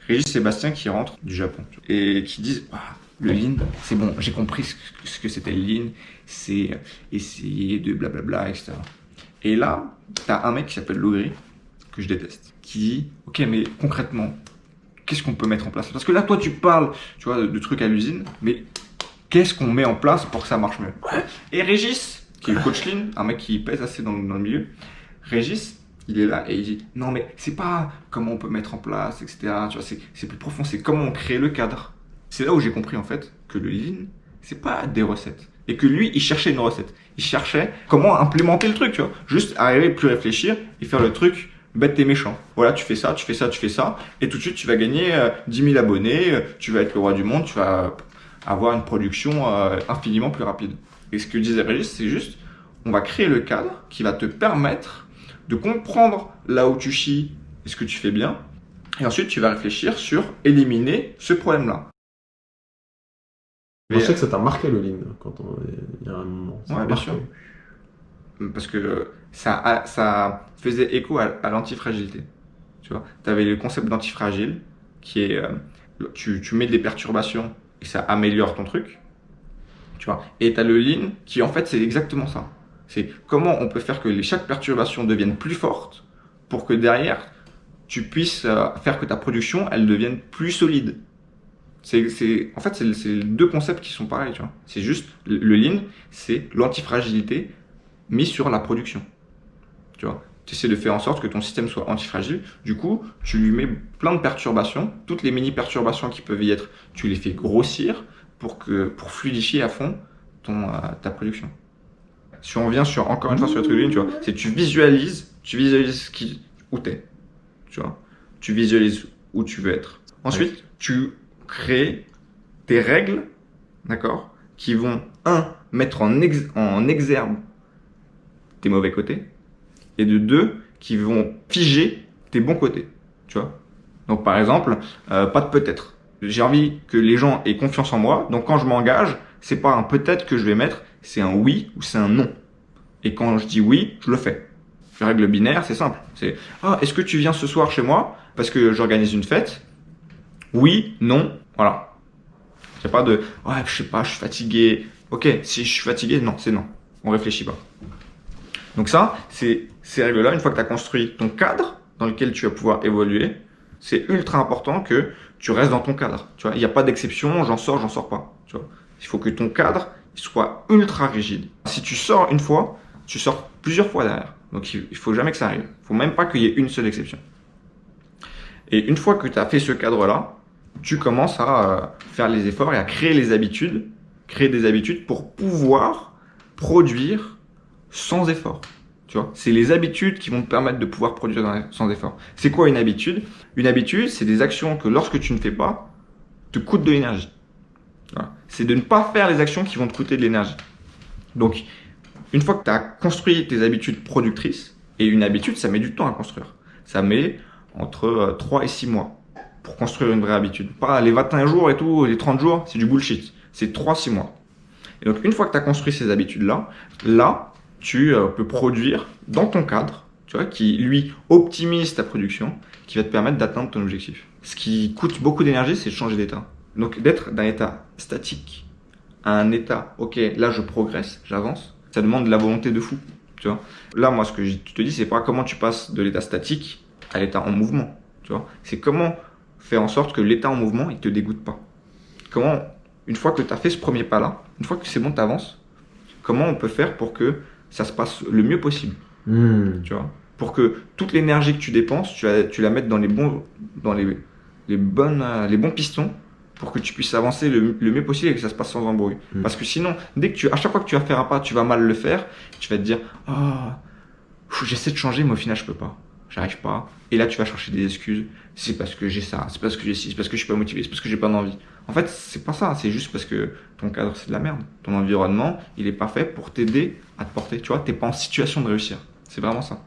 Régis Sébastien qui rentre du Japon et qui disent le lean, c'est bon, j'ai compris ce que c'était le lean, c'est essayer de blablabla, etc. Et là, t'as un mec qui s'appelle Logri, que je déteste, qui dit ok, mais concrètement, qu'est-ce qu'on peut mettre en place? Parce que là, toi, tu parles, tu vois, de trucs à l'usine, mais qu'est-ce qu'on met en place pour que ça marche mieux? Et Régis, qui est le coach lean, un mec qui pèse assez dans le milieu, Régis, il est là et il dit non mais c'est pas comment on peut mettre en place, etc. Tu vois, c'est plus profond, c'est comment on crée le cadre. C'est là où j'ai compris en fait que le lean, c'est pas des recettes. Et que lui, il cherchait une recette. Il cherchait comment implémenter le truc, tu vois. Juste arriver, plus réfléchir et faire le truc bête et méchant. Voilà, tu fais ça, tu fais ça, tu fais ça. Et tout de suite, tu vas gagner 10 000 abonnés, tu vas être le roi du monde, tu vas avoir une production infiniment plus rapide. Et ce que disait Régis, c'est juste, on va créer le cadre qui va te permettre de comprendre là où tu chies et ce que tu fais bien. Et ensuite, tu vas réfléchir sur éliminer ce problème-là. Je sais que ça t'a marqué le lean il y a un moment. Ouais, bien sûr. Parce que ça faisait écho à l'antifragilité. Tu vois, tu avais le concept d'antifragile qui est tu mets des perturbations et ça améliore ton truc. Tu vois, et tu as le lean qui en fait c'est exactement ça. C'est comment on peut faire que chaque perturbation devienne plus forte pour que derrière tu puisses faire que ta production elle devienne plus solide. En fait, c'est deux concepts qui sont pareils, tu vois. C'est juste, le lean, c'est l'antifragilité mise sur la production. Tu vois. Tu essaies de faire en sorte que ton système soit antifragile. Du coup, tu lui mets plein de perturbations. Toutes les mini-perturbations qui peuvent y être, tu les fais grossir pour fluidifier à fond ta production. Si on revient encore une fois sur le truc de lean, tu vois, c'est tu visualises où t'es. Tu vois. Tu visualises où tu veux être. Ensuite, tu créer des règles, d'accord, qui vont, mettre en exergue tes mauvais côtés, et de deux, qui vont figer tes bons côtés, tu vois. Donc, par exemple, pas de peut-être. J'ai envie que les gens aient confiance en moi, donc quand je m'engage, c'est pas un peut-être que je vais mettre, c'est un oui ou c'est un non. Et quand je dis oui, je le fais. La règle binaire, c'est simple. C'est, est-ce que tu viens ce soir chez moi parce que j'organise une fête? Oui, non, voilà. Il n'y a pas de je sais pas, je suis fatigué. Ok, si je suis fatigué, non, c'est non. On réfléchit pas. Donc ça, ces règles-là, une fois que tu as construit ton cadre dans lequel tu vas pouvoir évoluer, c'est ultra important que tu restes dans ton cadre. Tu vois, il n'y a pas d'exception, j'en sors pas. Tu vois, il faut que ton cadre soit ultra rigide. Si tu sors une fois, tu sors plusieurs fois derrière. Donc il faut jamais que ça arrive. Il faut même pas qu'il y ait une seule exception. Et une fois que tu as fait ce cadre-là, tu commences à faire les efforts et à créer des habitudes pour pouvoir produire sans effort. Tu vois, c'est les habitudes qui vont te permettre de pouvoir produire sans effort. C'est quoi une habitude? Une habitude, c'est des actions que lorsque tu ne fais pas, te coûtent de l'énergie. Voilà. C'est de ne pas faire les actions qui vont te coûter de l'énergie. Donc, une fois que tu as construit tes habitudes productrices, et une habitude, ça met du temps à construire. Ça met entre 3 et 6 mois pour construire une vraie habitude. Pas les 21 jours et tout, les 30 jours, c'est du bullshit. C'est 3-6 mois. Et donc, une fois que tu as construit ces habitudes-là, tu peux produire dans ton cadre, tu vois, qui lui optimise ta production, qui va te permettre d'atteindre ton objectif. Ce qui coûte beaucoup d'énergie, c'est de changer d'état. Donc, d'être d'un état statique à un état, ok, là je progresse, j'avance, ça demande de la volonté de fou. Tu vois. Là, moi, ce que je te dis, c'est pas comment tu passes de l'état statique à l'état en mouvement. Tu vois. C'est comment faire en sorte que l'état en mouvement, il te dégoûte pas. Comment, une fois que tu as fait ce premier pas-là, une fois que c'est bon, tu avances, comment on peut faire pour que ça se passe le mieux possible. Tu vois. Pour que toute l'énergie que tu dépenses, tu la mettes dans les bons pistons pour que tu puisses avancer le mieux possible et que ça se passe sans embrouille. Parce que sinon, à chaque fois que tu vas faire un pas, tu vas mal le faire, tu vas te dire j'essaie de changer, mais au final, je peux pas. J'arrive pas. Et là, tu vas chercher des excuses. C'est parce que j'ai ça, c'est parce que j'ai ci, c'est parce que je suis pas motivé, c'est parce que j'ai pas d'envie. En fait, c'est pas ça. C'est juste parce que ton cadre, c'est de la merde. Ton environnement, il est pas fait pour t'aider à te porter. Tu vois, t'es pas en situation de réussir. C'est vraiment ça.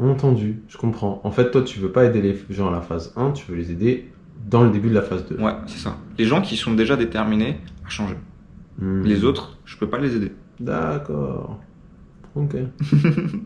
Entendu, je comprends. En fait, toi, tu veux pas aider les gens à la phase 1, tu veux les aider dans le début de la phase 2. Ouais, c'est ça. Les gens qui sont déjà déterminés à changer. Les autres, je peux pas les aider. D'accord. Ok.